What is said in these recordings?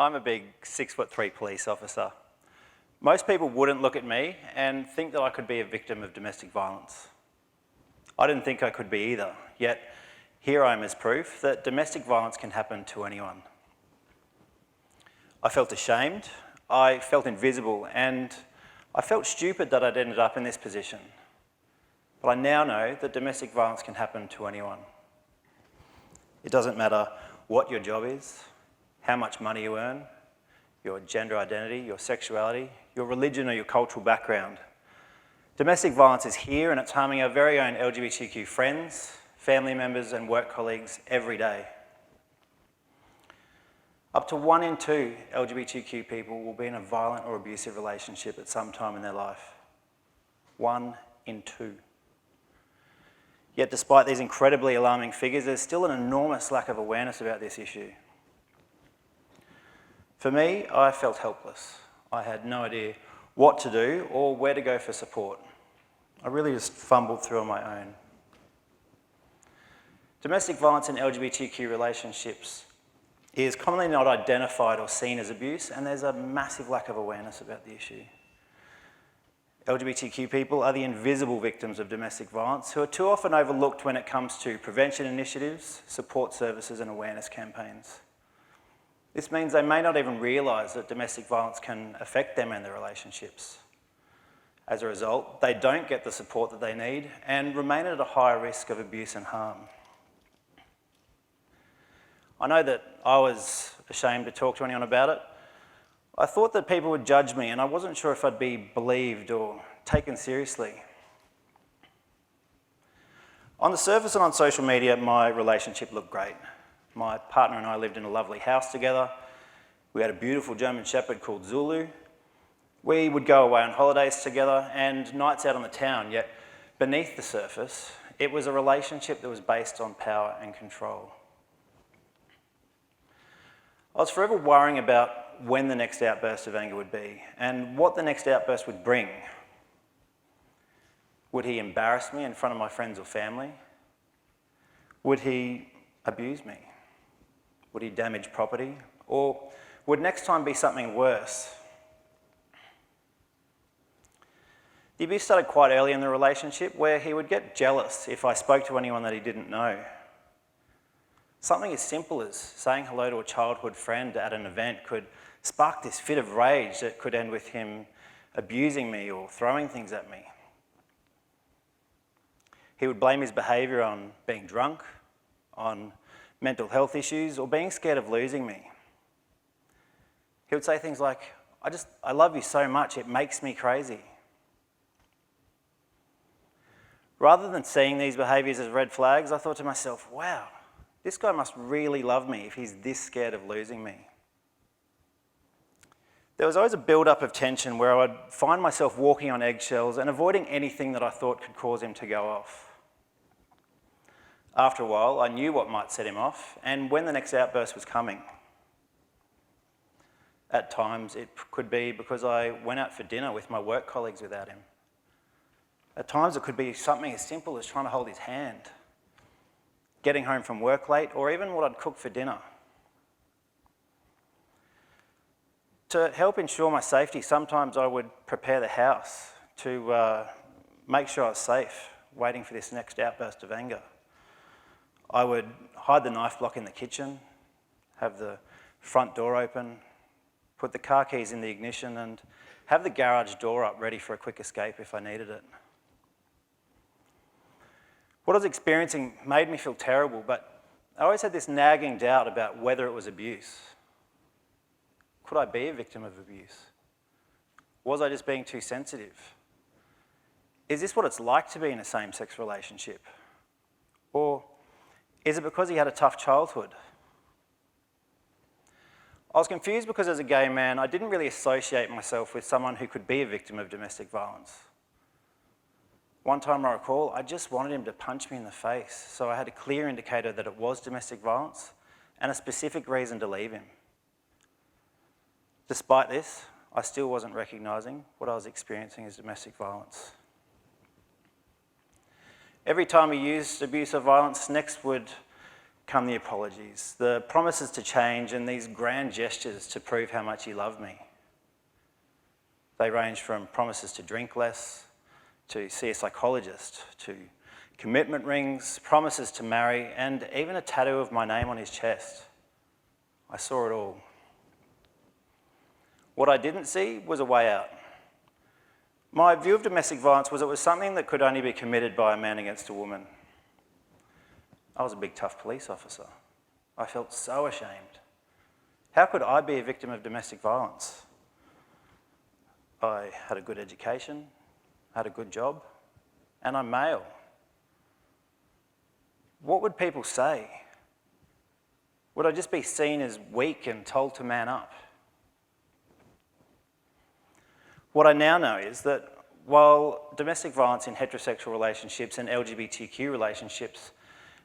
I'm a big 6'3" police officer. Most people wouldn't look at me and think that I could be a victim of domestic violence. I didn't think I could be either, yet here I am as proof that domestic violence can happen to anyone. I felt ashamed, I felt invisible, and I felt stupid that I'd ended up in this position. But I now know that domestic violence can happen to anyone. It doesn't matter what your job is, how much money you earn, your gender identity, your sexuality, your religion or your cultural background. Domestic violence is here and it's harming our very own LGBTQ friends, family members and work colleagues every day. Up to 1 in 2 LGBTQ people will be in a violent or abusive relationship at some time in their life. 1 in 2. Yet despite these incredibly alarming figures, there's still an enormous lack of awareness about this issue. For me, I felt helpless. I had no idea what to do or where to go for support. I really just fumbled through on my own. Domestic violence in LGBTQ relationships is commonly not identified or seen as abuse, and there's a massive lack of awareness about the issue. LGBTQ people are the invisible victims of domestic violence who are too often overlooked when it comes to prevention initiatives, support services and awareness campaigns. This means they may not even realise that domestic violence can affect them and their relationships. As a result, they don't get the support that they need and remain at a higher risk of abuse and harm. I know that I was ashamed to talk to anyone about it. I thought that people would judge me and I wasn't sure if I'd be believed or taken seriously. On the surface and on social media, my relationship looked great. My partner and I lived in a lovely house together. We had a beautiful German Shepherd called Zulu. We would go away on holidays together and nights out on the town, yet beneath the surface, it was a relationship that was based on power and control. I was forever worrying about when the next outburst of anger would be and what the next outburst would bring. Would he embarrass me in front of my friends or family? Would he abuse me? Would he damage property? Or would next time be something worse? The abuse started quite early in the relationship where he would get jealous if I spoke to anyone that he didn't know. Something as simple as saying hello to a childhood friend at an event could spark this fit of rage that could end with him abusing me or throwing things at me. He would blame his behaviour on being drunk, on mental health issues, or being scared of losing me. He would say things like, I love you so much, it makes me crazy. Rather than seeing these behaviours as red flags, I thought to myself, wow, this guy must really love me if he's this scared of losing me. There was always a build-up of tension where I would find myself walking on eggshells and avoiding anything that I thought could cause him to go off. After a while, I knew what might set him off and when the next outburst was coming. At times, it could be because I went out for dinner with my work colleagues without him. At times, it could be something as simple as trying to hold his hand, getting home from work late, or even what I'd cook for dinner. To help ensure my safety, sometimes I would prepare the house to make sure I was safe, waiting for this next outburst of anger. I would hide the knife block in the kitchen, have the front door open, put the car keys in the ignition and have the garage door up ready for a quick escape if I needed it. What I was experiencing made me feel terrible, but I always had this nagging doubt about whether it was abuse. Could I be a victim of abuse? Was I just being too sensitive? Is this what it's like to be in a same-sex relationship? Or is it because he had a tough childhood? I was confused because as a gay man, I didn't really associate myself with someone who could be a victim of domestic violence. One time I recall, I just wanted him to punch me in the face, so I had a clear indicator that it was domestic violence and a specific reason to leave him. Despite this, I still wasn't recognising what I was experiencing as domestic violence. Every time he used abuse or violence, next would come the apologies, the promises to change, and these grand gestures to prove how much you love me. They range from promises to drink less, to see a psychologist, to commitment rings, promises to marry, and even a tattoo of my name on his chest. I saw it all. What I didn't see was a way out. My view of domestic violence was it was something that could only be committed by a man against a woman. I was a big, tough police officer. I felt so ashamed. How could I be a victim of domestic violence? I had a good education, had a good job, and I'm male. What would people say? Would I just be seen as weak and told to man up? What I now know is that while domestic violence in heterosexual relationships and LGBTQ relationships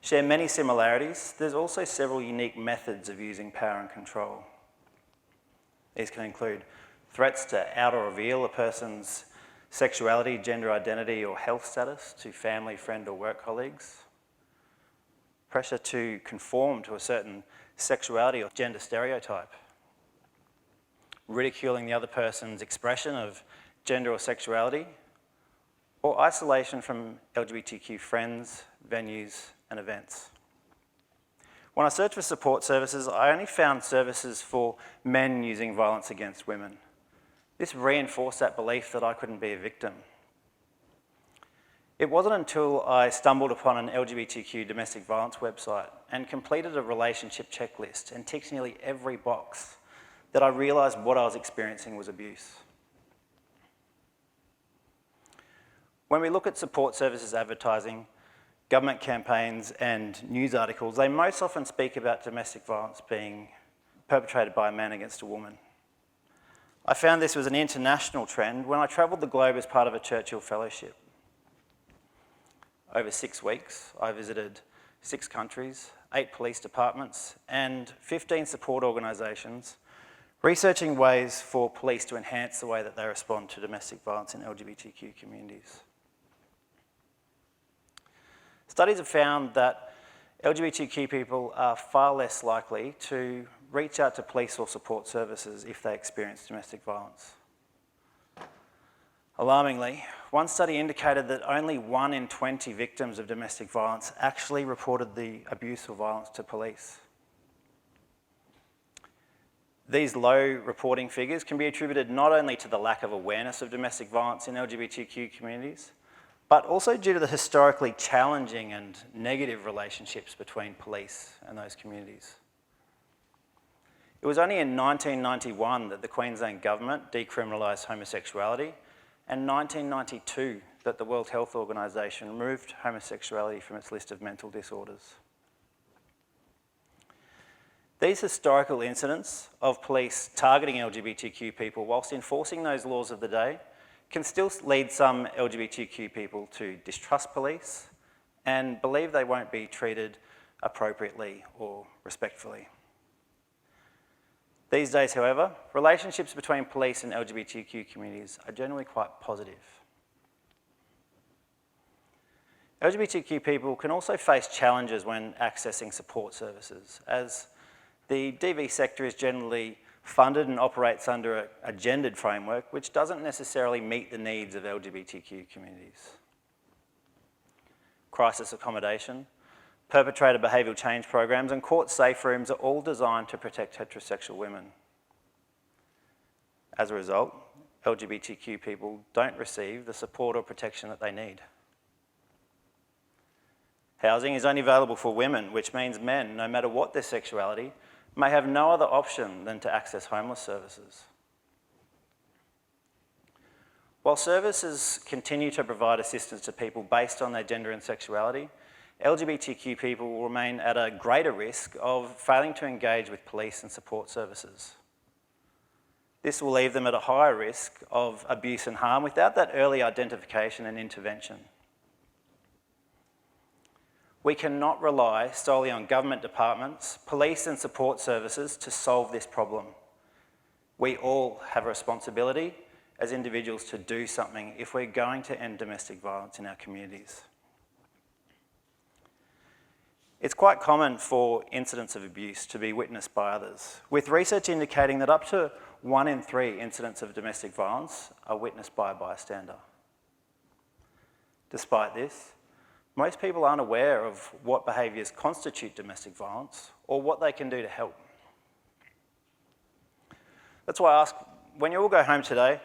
share many similarities, there's also several unique methods of using power and control. These can include threats to out or reveal a person's sexuality, gender identity, or health status to family, friend, or work colleagues, pressure to conform to a certain sexuality or gender stereotype, ridiculing the other person's expression of gender or sexuality, or isolation from LGBTQ friends, venues, and events. When I searched for support services, I only found services for men using violence against women. This reinforced that belief that I couldn't be a victim. It wasn't until I stumbled upon an LGBTQ domestic violence website and completed a relationship checklist and ticked nearly every box that I realised what I was experiencing was abuse. When we look at support services advertising, government campaigns and news articles, they most often speak about domestic violence being perpetrated by a man against a woman. I found this was an international trend when I travelled the globe as part of a Churchill Fellowship. Over 6 weeks, I visited 6 countries, 8 police departments, and 15 support organisations, researching ways for police to enhance the way that they respond to domestic violence in LGBTQ communities. Studies have found that LGBTQ people are far less likely to reach out to police or support services if they experience domestic violence. Alarmingly, one study indicated that only 1 in 20 victims of domestic violence actually reported the abuse or violence to police. These low reporting figures can be attributed not only to the lack of awareness of domestic violence in LGBTQ communities, but also due to the historically challenging and negative relationships between police and those communities. It was only in 1991 that the Queensland government decriminalised homosexuality, and 1992 that the World Health Organisation removed homosexuality from its list of mental disorders. These historical incidents of police targeting LGBTQ people whilst enforcing those laws of the day can still lead some LGBTQ people to distrust police and believe they won't be treated appropriately or respectfully. These days, however, relationships between police and LGBTQ communities are generally quite positive. LGBTQ people can also face challenges when accessing support services, as the DV sector is generally funded and operates under a gendered framework which doesn't necessarily meet the needs of LGBTQ communities. Crisis accommodation, perpetrator behavioural change programs and court safe rooms are all designed to protect heterosexual women. As a result, LGBTQ people don't receive the support or protection that they need. Housing is only available for women, which means men, no matter what their sexuality, may have no other option than to access homeless services. While services continue to provide assistance to people based on their gender and sexuality, LGBTQ people will remain at a greater risk of failing to engage with police and support services. This will leave them at a higher risk of abuse and harm without that early identification and intervention. We cannot rely solely on government departments, police and support services to solve this problem. We all have a responsibility as individuals to do something if we're going to end domestic violence in our communities. It's quite common for incidents of abuse to be witnessed by others, with research indicating that up to 1 in 3 incidents of domestic violence are witnessed by a bystander. Despite this, most people aren't aware of what behaviours constitute domestic violence or what they can do to help. That's why I ask, when you all go home today,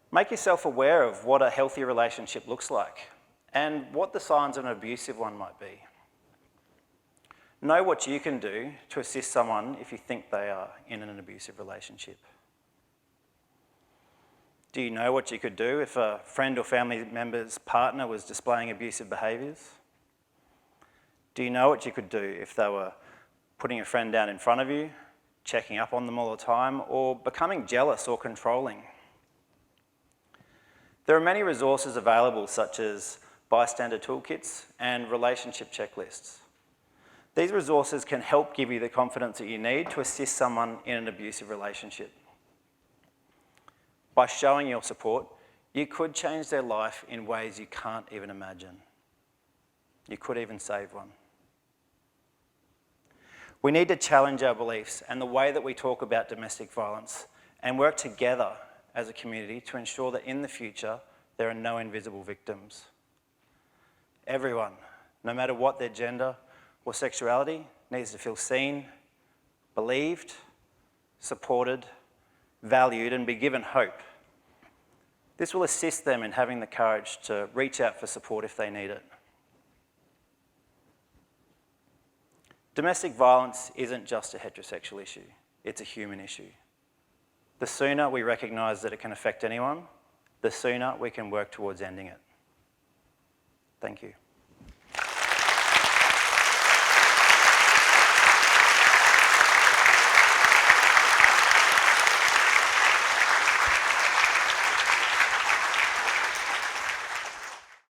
make yourself aware of what a healthy relationship looks like and what the signs of an abusive one might be. Know what you can do to assist someone if you think they are in an abusive relationship. Do you know what you could do if a friend or family member's partner was displaying abusive behaviours? Do you know what you could do if they were putting a friend down in front of you, checking up on them all the time, or becoming jealous or controlling? There are many resources available, such as bystander toolkits and relationship checklists. These resources can help give you the confidence that you need to assist someone in an abusive relationship. By showing your support, you could change their life in ways you can't even imagine. You could even save one. We need to challenge our beliefs and the way that we talk about domestic violence and work together as a community to ensure that in the future there are no invisible victims. Everyone, no matter what their gender or sexuality, needs to feel seen, believed, supported, valued, and be given hope. This will assist them in having the courage to reach out for support if they need it. Domestic violence isn't just a heterosexual issue, it's a human issue. The sooner we recognise that it can affect anyone, the sooner we can work towards ending it. Thank you.